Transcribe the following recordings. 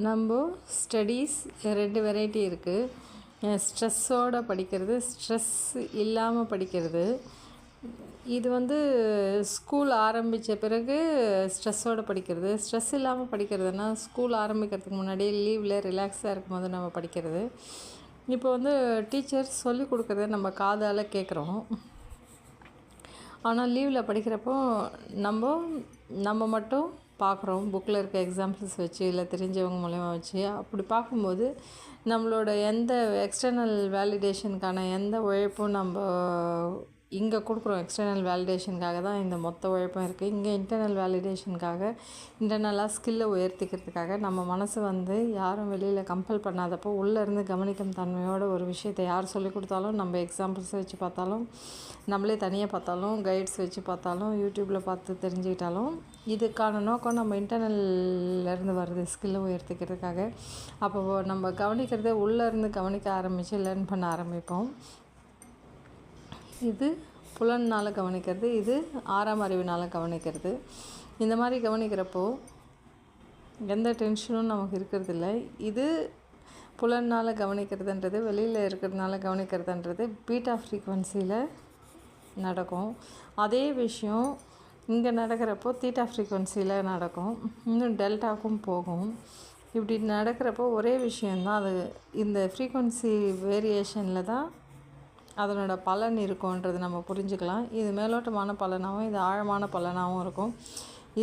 நம்ம studies 2 variety இருக்குது. ஸ்ட்ரெஸ்ஸோடு படிக்கிறது, ஸ்ட்ரெஸ் இல்லாமல் படிக்கிறது. இது ஸ்கூல் ஆரம்பித்த பிறகு ஸ்ட்ரெஸ்ஸோடு படிக்கிறது. ஸ்ட்ரெஸ் இல்லாமல் படிக்கிறதுனா ஸ்கூல் ஆரம்பிக்கிறதுக்கு முன்னாடி லீவில் ரிலாக்ஸாக இருக்கும்போது நம்ம படிக்கிறது. இப்போ டீச்சர் சொல்லிக் கொடுக்குறத நம்ம காதால் கேட்குறோம். ஆனால் லீவில் படிக்கிறப்போ நம்ம மட்டும் பார்க்குறோம், புக்கில் இருக்க எக்ஸாம்பிள்ஸ் வச்சு இல்லை தெரிஞ்சவங்க மூலயமா வச்சு. அப்படி பார்க்கும்போது நம்மளோட எந்த எக்ஸ்டர்னல் வேலிடேஷனுக்கான எந்த உழைப்பும் நம்ம இங்கே கொடுக்குறோம். எக்ஸ்டர்னல் வேலிடேஷனுக்காக தான் இந்த மொத்த உழைப்பும் இருக்குது. இங்கே இன்டர்னல் வேலிடேஷனுக்காக, இன்டர்னலாக ஸ்கில்லை உயர்த்திக்கிறதுக்காக நம்ம மனசு யாரும் வெளியில் கம்பல் பண்ணாதப்போ உள்ளேருந்து கவனிக்கும் தன்மையோட ஒரு விஷயத்தை யார் சொல்லிக் கொடுத்தாலும், நம்ம எக்ஸாம்பிள்ஸ் வச்சு பார்த்தாலும், நம்மளே தனியாக பார்த்தாலும், கைட்ஸ் வச்சு பார்த்தாலும், யூடியூப்பில் பார்த்து தெரிஞ்சுக்கிட்டாலும், இதுக்கான நோக்கம் நம்ம இன்டர்னல்லேருந்து வருது, ஸ்கில்லை உயர்த்திக்கிறதுக்காக. அப்போ நம்ம கவனிக்கிறத உள்ளேருந்து கவனிக்க ஆரம்பித்து லேர்ன் பண்ண ஆரம்பிப்போம். இது புலனால் கவனிக்கிறது, இது 6ஆம் அறிவினால் கவனிக்கிறது. இந்த மாதிரி கவனிக்கிறப்போ எந்த டென்ஷனும் நமக்கு இருக்கிறதில்ல. இது புலனால் கவனிக்கிறதுன்றது, வெளியில் இருக்கிறதுனால கவனிக்கிறதுன்றது பீட்டா ஃப்ரீக்வன்சியில் நடக்கும். அதே விஷயம் இங்கே நடக்கிறப்போ தீட்டா ஃப்ரீக்வன்சியில் நடக்கும், இன்னும் டெல்டாவுக்கும் போகும். இப்படி நடக்கிறப்போ ஒரே விஷயந்தான், அது இந்த ஃப்ரீக்வன்சி வேரியேஷனில் தான் அதனோட பலன் இருக்கும்ன்றது நம்ம புரிஞ்சுக்கலாம். இது மேலோட்டமான பலனாகவும் இது ஆழமான பலனாகவும் இருக்கும்.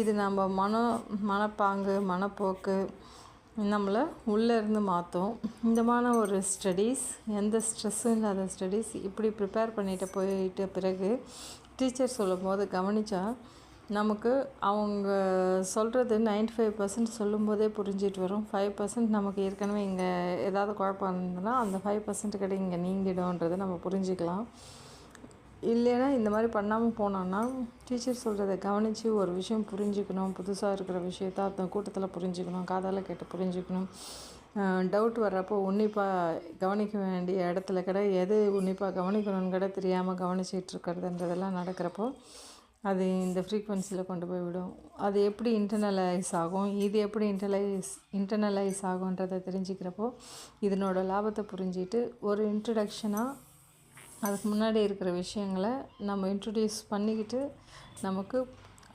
இது நம்ம மனப்பாங்கு, மனப்போக்கு நம்மளை உள்ளேருந்து மாற்றும். இந்தமான ஒரு ஸ்டடீஸ், எந்த ஸ்ட்ரெஸ்ஸும் இல்லாத ஸ்டடீஸ் இப்படி ப்ரிப்பேர் பண்ணிட்டு போயிட்ட பிறகு டீச்சர் சொல்லும் போது கவனித்தா நமக்கு அவங்க சொல்கிறது 95% சொல்லும்போதே புரிஞ்சிட்டு வரும். 5% நமக்கு ஏற்கனவே இங்கே ஏதாவது குழப்பம் இருந்ததுன்னா அந்த 5% கிட்ட இங்கே நீங்கிடும்ன்றதை நம்ம புரிஞ்சிக்கலாம். இல்லைன்னா இந்த மாதிரி பண்ணாமல் போனோன்னா டீச்சர் சொல்கிறத கவனித்து ஒரு விஷயம் புரிஞ்சுக்கணும், புதுசாக இருக்கிற விஷயத்த அந்த கூட்டத்தில் புரிஞ்சுக்கணும், காதால் கேட்டு புரிஞ்சுக்கணும். டவுட் வர்றப்போ உன்னிப்பாக கவனிக்க வேண்டிய இடத்துல கூட எது உன்னிப்பாக கவனிக்கணும்னு கூட தெரியாமல் கவனிச்சிட்டு இருக்கிறதுன்றதெல்லாம் நடக்கிறப்போ அது இந்த ஃப்ரீக்வன்சியில் கொண்டு போய் விடும். அது எப்படி இன்டர்னலைஸ் ஆகும், இது எப்படி இன்டர்னலைஸ் ஆகுன்றதை தெரிஞ்சுக்கிறப்போ இதனோட லாபத்தை புரிஞ்சிட்டு ஒரு இன்ட்ரடக்ஷனாக அதுக்கு முன்னாடி இருக்கிற விஷயங்களை நம்ம இன்ட்ரடியூஸ் பண்ணிக்கிட்டு நமக்கு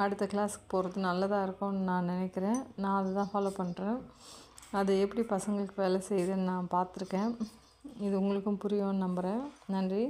அடுத்த கிளாஸுக்கு போகிறது நல்லதாக இருக்கும்னு நான் நினைக்கிறேன். நான் அதை தான் ஃபாலோ பண்ணுறேன். அது எப்படி பசங்களுக்கு வேலை செய்யுதுன்னு நான் பார்த்துருக்கேன். இது உங்களுக்கும் புரியும்னு நம்புகிறேன். நன்றி.